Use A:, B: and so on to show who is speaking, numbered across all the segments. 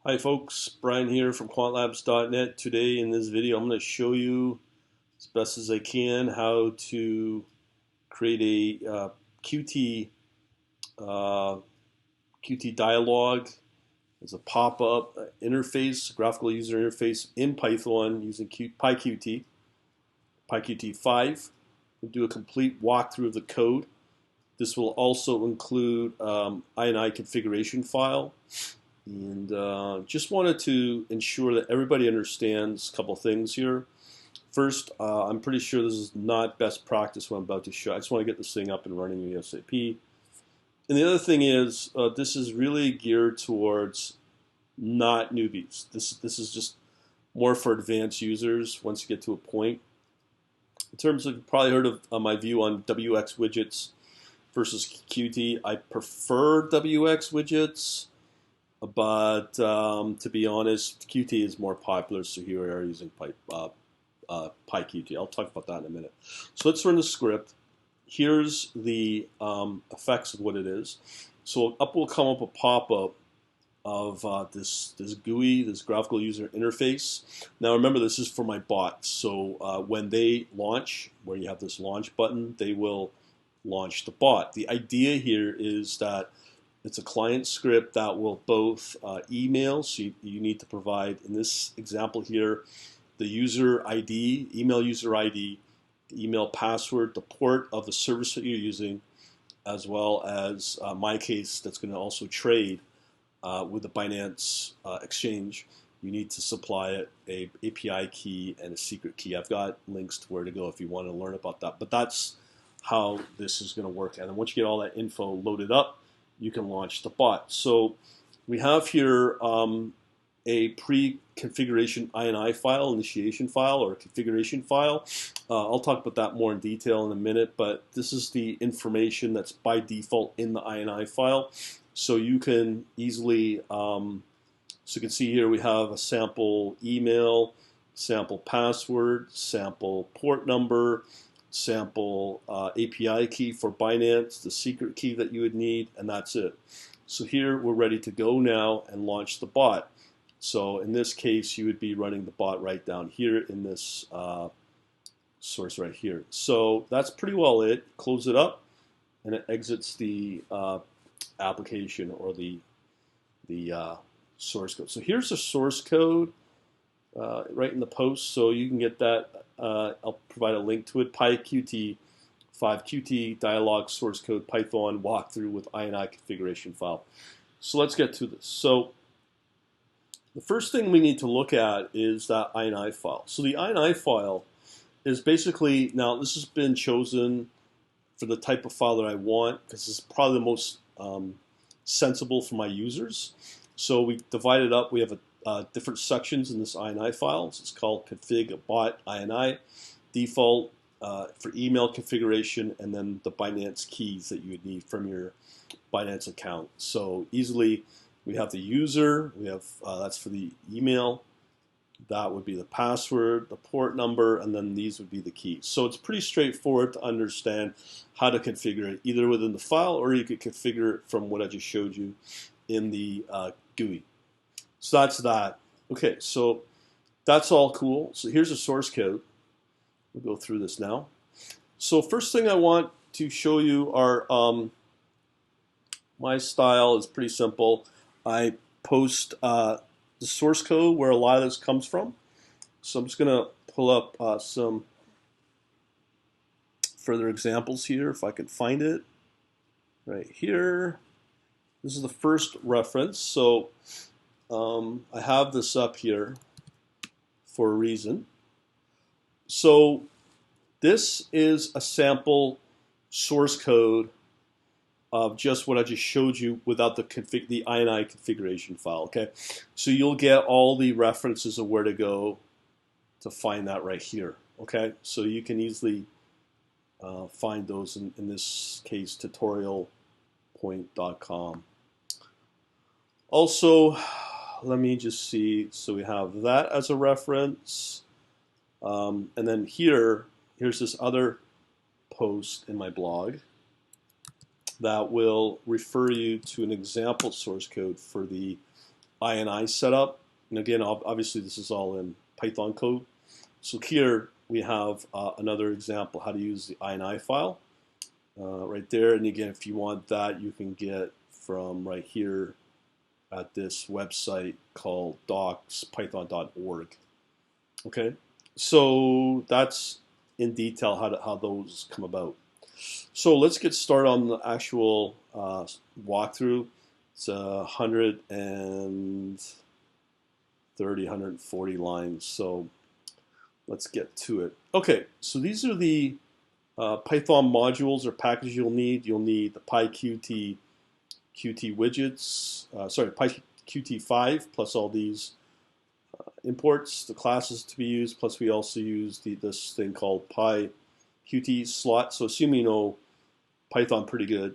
A: Hi folks, Brian here from quantlabs.net. Today in this video I'm going to show you as best as I can how to create a Qt dialog as a pop-up interface, graphical user interface in Python using pyQt5. We'll do a complete walkthrough of the code. This will also include INI configuration file. And just wanted to ensure that everybody understands a couple things here. First, I'm pretty sure this is not best practice what I'm about to show. I just want to get this thing up and running ASAP. And the other thing is, this is really geared towards not newbies. This is just more for advanced users once you get to a point. In terms of, you've probably heard of my view on WX widgets versus Qt. I prefer WX widgets. But to be honest, Qt is more popular, so here we are using pyQt. I'll talk about that in a minute. So let's run the script. Here's the effects of what it is. So up will come up a pop-up of this GUI, this graphical user interface. Now remember, this is for my bots. So when they launch, where you have this launch button, they will launch the bot. The idea here is that it's a client script that will both email, so you need to provide, in this example here, the user ID, email user ID, the email password, the port of the service that you're using, as well as, my case, that's going to also trade with the Binance exchange. You need to supply it a API key and a secret key. I've got links to where to go if you want to learn about that. But that's how this is going to work. And then once you get all that info loaded up, you can launch the bot. So we have here a pre-configuration INI file, initiation file, or configuration file. I'll talk about that more in detail in a minute, but this is the information that's by default in the INI file. So you can easily, so you can see here we have a sample email, sample password, sample port number, sample API key for Binance, the secret key that you would need, and that's it. So here we're ready to go now and launch the bot. So in this case, you would be running the bot right down here in this source right here. So that's pretty well it. Close it up, and it exits the application or the source code. So here's the source code. Right in the post, so you can get that. I'll provide a link to it. pyQt5 Qt dialog source code Python walkthrough with INI configuration file. So let's get to this. So the first thing we need to look at is that INI file. So the INI file is basically, now this has been chosen for the type of file that I want because it's probably the most sensible for my users. So we divide it up. We have different sections in this INI file. So it's called config bot INI, default for email configuration, and then the Binance keys that you would need from your Binance account. So easily we have the user, we have that's for the email, that would be the password, the port number, and then these would be the keys. So it's pretty straightforward to understand how to configure it, either within the file or you could configure it from what I just showed you in the GUI. So that's that. Okay, so that's all cool. So here's the source code. We'll go through this now. So first thing I want to show you are, my style is pretty simple. I post the source code where a lot of this comes from. So I'm just going to pull up some further examples here if I can find it. Right here. This is the first reference. So I have this up here for a reason. So this is a sample source code of just what I just showed you without the INI configuration file. Okay, so you'll get all the references of where to go to find that right here. Okay, so you can easily find those in this case tutorialpoint.com. Also, let me just see, so we have that as a reference, and then here's this other post in my blog that will refer you to an example source code for the INI setup. And again, obviously this is all in Python code. So here we have another example how to use the INI file right there. And again, if you want that, you can get from right here at this website called docspython.org. Okay, so that's in detail how those come about. So let's get started on the actual walkthrough. It's 130, 140 lines. So let's get to it. Okay, so these are the Python modules or packages you'll need. You'll need the pyQt widgets, pyQt5 plus all these imports, the classes to be used, plus we also use this thing called pyQt slot. So assuming you know Python pretty good.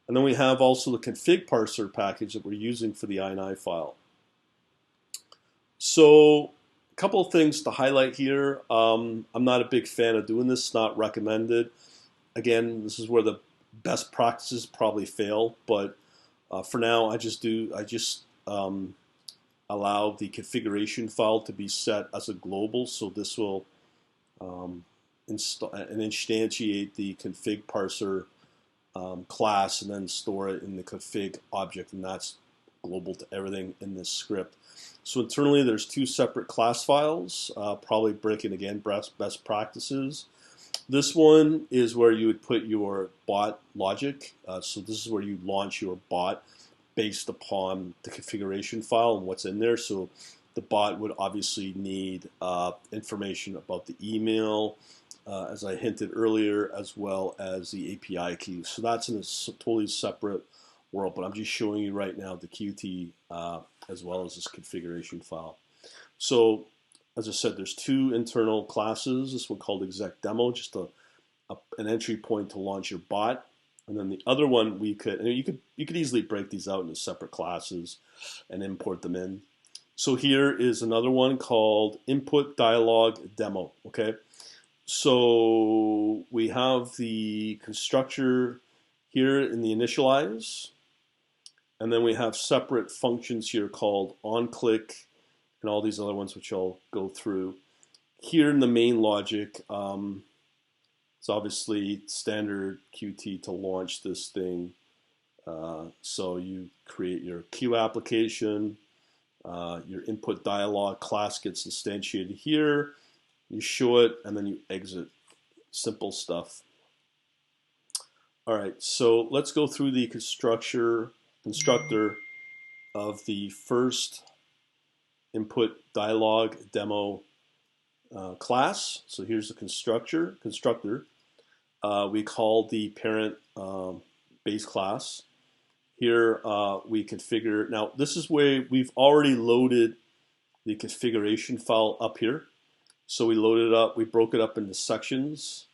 A: And then we have also the config parser package that we're using for the INI file. So a couple of things to highlight here. I'm not a big fan of doing this, not recommended. Again, this is where the best practices probably fail, but for now I just allow the configuration file to be set as a global, so this will instantiate the config parser class and then store it in the config object, and that's global to everything in this script. So internally there's two separate class files, probably breaking again best practices. This one is where you would put your bot logic, so this is where you launch your bot based upon the configuration file and what's in there. So the bot would obviously need information about the email, as I hinted earlier, as well as the API key. So that's in a totally separate world, but I'm just showing you right now the Qt as well as this configuration file. So as I said, there's two internal classes. This one called exec demo, just an entry point to launch your bot. And then the other one you could easily break these out into separate classes and import them in. So here is another one called input dialog demo. Okay, so we have the constructor here in the initialize, and then we have separate functions here called onClick and all these other ones which I'll go through. Here in the main logic, it's obviously standard Qt to launch this thing. So you create your Q application, your input dialog class gets instantiated here, you show it, and then you exit. Simple stuff. All right, so let's go through the constructor of the first input dialog demo class. So here's the constructor. We call the parent base class. Here we configure. Now this is where we've already loaded the configuration file up here. So we loaded it up. We broke it up into sections.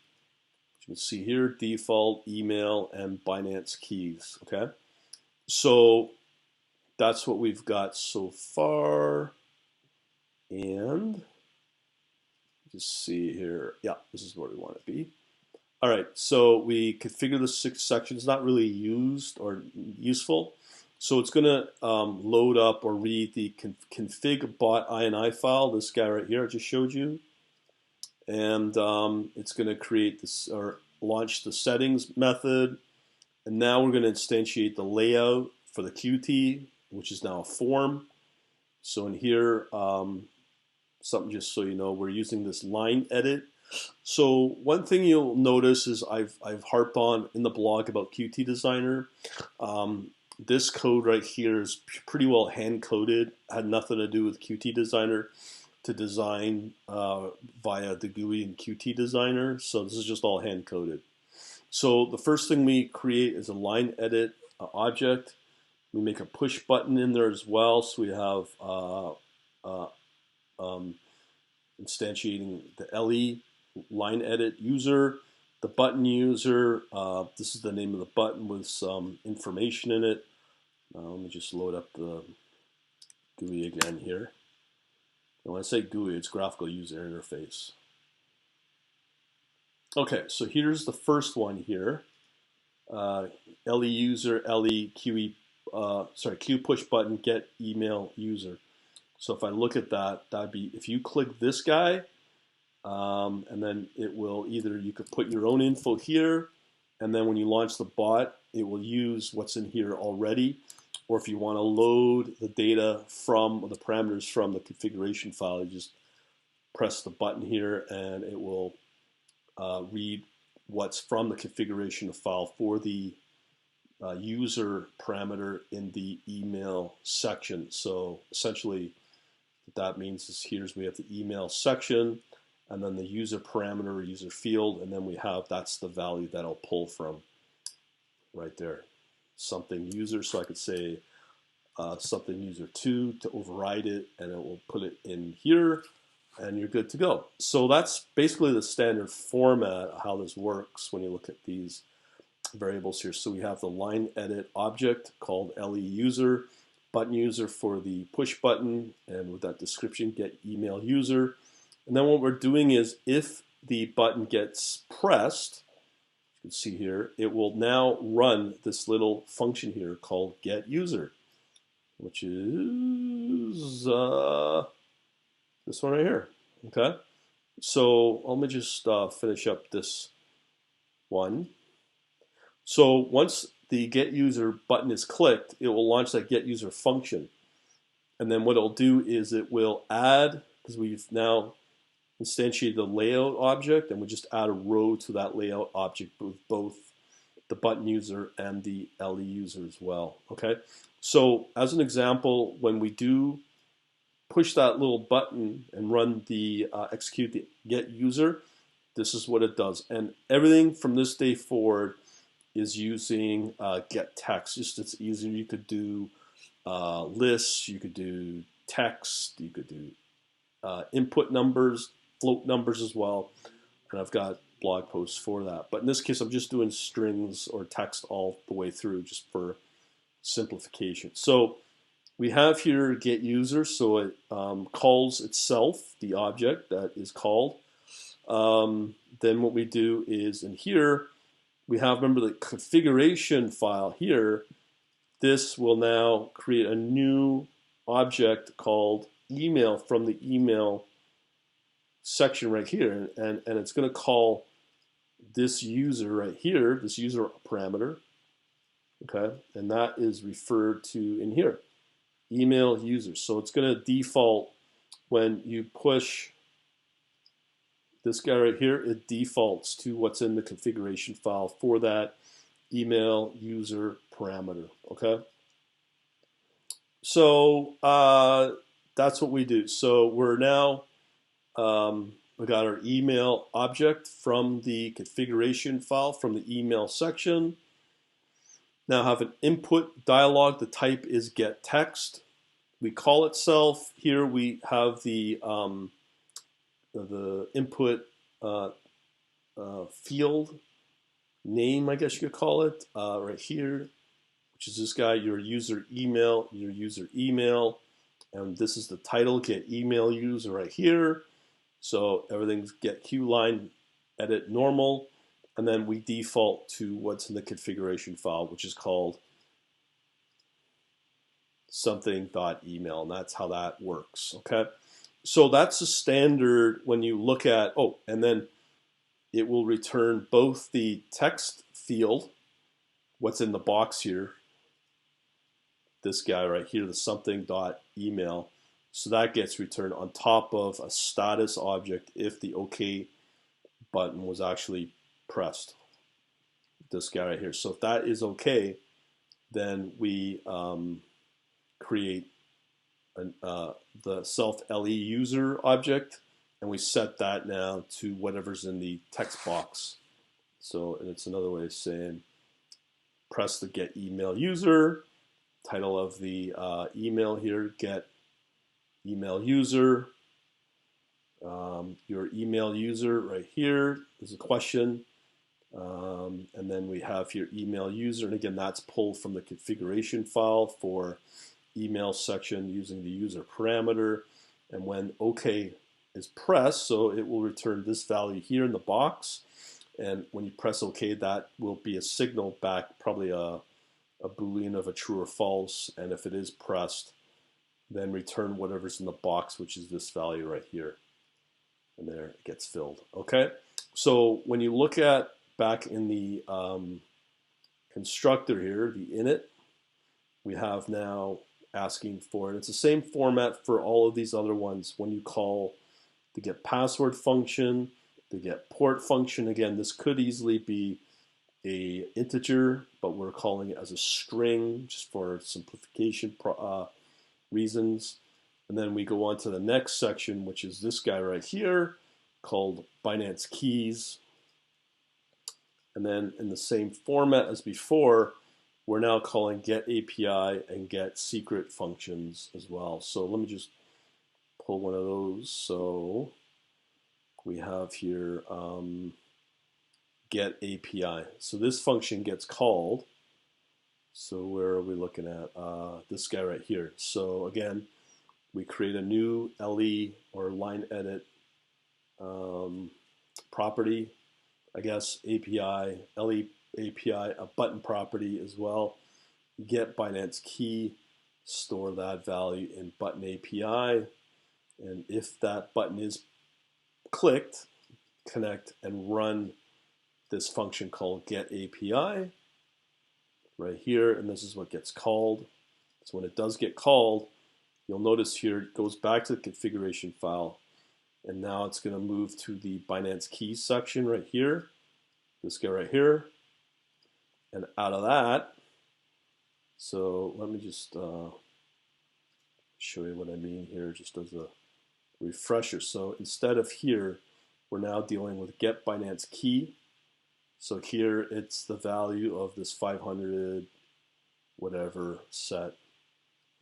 A: You can see here: default, email, and Binance keys. Okay, so that's what we've got so far. And just see here. Yeah, this is where we want to be. All right, so we configure the 6 sections, not really used or useful. So it's going to load up or read the config bot INI file, this guy right here I just showed you. And it's going to create this or launch the settings method. And now we're going to instantiate the layout for the Qt, which is now a form. So in here, something just so you know, we're using this line edit. So one thing you'll notice is I've harped on in the blog about Qt Designer. This code right here is pretty well hand coded. Had nothing to do with Qt Designer to design via the GUI in Qt Designer. So this is just all hand coded. So the first thing we create is a line edit object. We make a push button in there as well. So we have instantiating the LE line edit user, the button user. This is the name of the button with some information in it. Let me just load up the GUI again here. And when I say GUI, it's graphical user interface. Okay, so here's the first one here. LE user, LE QE Q push button get email user. So if I look at that, that'd be if you click this guy, and then it will either you could put your own info here, and then when you launch the bot, it will use what's in here already. Or if you want to load the data from the parameters from the configuration file, you just press the button here, and it will read what's from the configuration file for the user parameter in the email section. So essentially, what that means is we have the email section, and then the user parameter or user field, and then we have that's the value that I'll pull from right there. Something user, so I could say something user 2 to override it, and it will put it in here, and you're good to go. So that's basically the standard format of how this works when you look at these variables here. So we have the line edit object called LE user, button user for the push button, and with that description, get email user. And then what we're doing is if the button gets pressed, you can see here, it will now run this little function here called get user, which is this one right here. Okay, so let me just finish up this one. So once the get user button is clicked, it will launch that get user function, and then what it'll do is it will add, because we've now instantiated the layout object, and we just add a row to that layout object with both the button user and the LE user as well. Okay, so as an example, when we do push that little button and run the execute the get user, this is what it does, and everything from this day forward is using get text. Just it's easier. You could do lists, you could do text, you could do input numbers, float numbers as well, and I've got blog posts for that. But in this case, I'm just doing strings or text all the way through, just for simplification. So we have here get user, so it calls itself, the object that is called. Then what we do is in here, we have, remember the configuration file here, this will now create a new object called email from the email section right here, and it's going to call this user right here, this user parameter, okay, and that is referred to in here, email user. So it's going to default when you push this guy right here, it defaults to what's in the configuration file for that email user parameter, okay? So that's what we do. So we're now, we got our email object from the configuration file from the email section. Now have an input dialog, the type is get text. We call itself, here we have the input field name, I guess you could call it, right here, which is this guy, your user email, and this is the title, get email user right here. So everything's get Q line edit normal, and then we default to what's in the configuration file, which is called something.email, and that's how that works, okay? So that's the standard when you look at, oh, and then it will return both the text field, what's in the box here, this guy right here, the something.email, so that gets returned on top of a status object if the OK button was actually pressed, this guy right here. So if that is OK, then we create the self LE user object, and we set that now to whatever's in the text box. So, and it's another way of saying press the get email user, title of the email here, get email user, your email user right here is a question, and then we have here email user, and again that's pulled from the configuration file for email section using the user parameter, and when OK is pressed, so it will return this value here in the box, and when you press OK, that will be a signal back, probably a a Boolean of a true or false, and if it is pressed, then return whatever's in the box, which is this value right here. And there it gets filled. Okay, so when you look at back in the constructor here, the init, we have now asking for it. It's the same format for all of these other ones. When you call the get password function, the get port function, again, this could easily be a integer, but we're calling it as a string just for simplification reasons. And then we go on to the next section, which is this guy right here called Binance keys. And then in the same format as before, we're now calling get API and get secret functions as well. So let me just pull one of those. So we have here get API. So this function gets called. So where are we looking at? This guy right here. So again, we create a new LE or line edit property, I guess API, LE API, a button property as well. Get Binance key, store that value in button API, and if that button is clicked, connect and run this function called get API right here, and this is what gets called. So when it does get called, you'll notice here it goes back to the configuration file, and now it's going to move to the Binance keys section right here, this guy right here, and out of that, so let me just show you what I mean here just as a refresher. So instead of here, we're now dealing with get Binance key. So here it's the value of this 500 whatever set,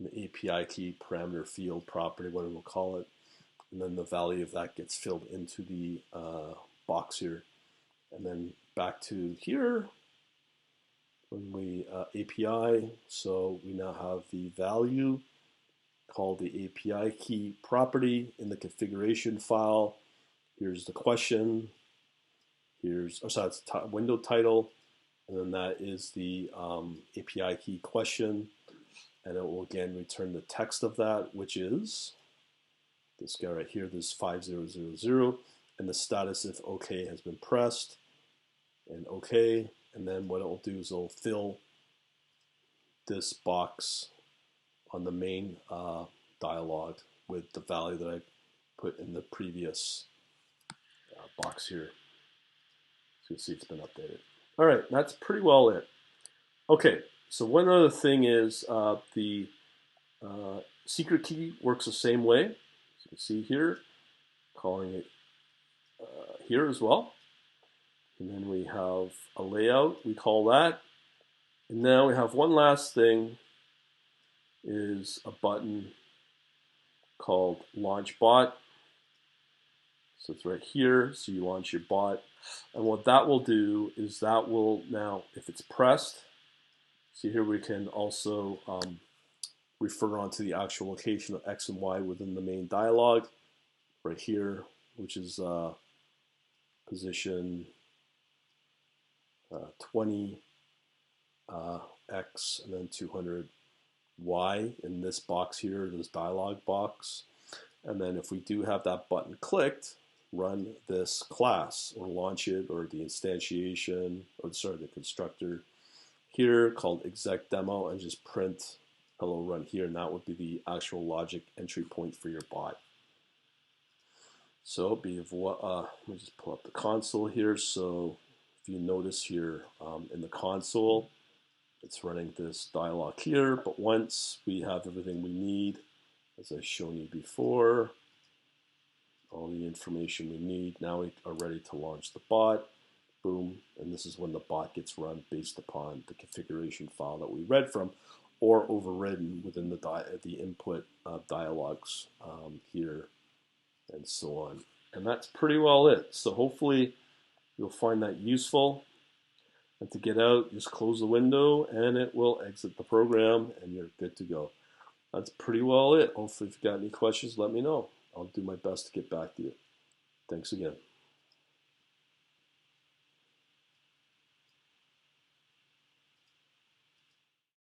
A: the API key parameter field property, whatever we'll call it, and then the value of that gets filled into the box here. And then back to here, when we API, so we now have the value called the API key property in the configuration file. Here's the question. Here's, oh, sorry, it's window title, and then that is the API key question, and it will again return the text of that, which is this guy right here, this 5000, and the status if OK has been pressed, and OK, and then what it will do is it will fill this box on the main dialog with the value that I put in the previous box here. So you see it's been updated. All right, that's pretty well it. Okay, so one other thing is the secret key works the same way. As you can see here, calling it here as well. And then we have a layout, we call that. And now we have one last thing, is a button called launch bot. So it's right here, so you launch your bot. And what that will do is that will now, if it's pressed, see here we can also refer on to the actual location of X and Y within the main dialog, right here, which is position 20 X and then 200 Y in this box here, this dialog box. And then if we do have that button clicked, run this class or launch it, or the instantiation, or sorry, the constructor here called exec demo, and just print hello run here, and that would be the actual logic entry point for your bot. So let me just pull up the console here. So if you notice here in the console, it's running this dialog here, but once we have everything we need, as I've shown you before, all the information we need, now we are ready to launch the bot. Boom, and this is when the bot gets run based upon the configuration file that we read from, or overridden within the input dialogues here, and so on. And that's pretty well it. So hopefully you'll find that useful. And to get out, just close the window and it will exit the program and you're good to go. That's pretty well it. Hopefully if you've got any questions, let me know. I'll do my best to get back to you. Thanks again.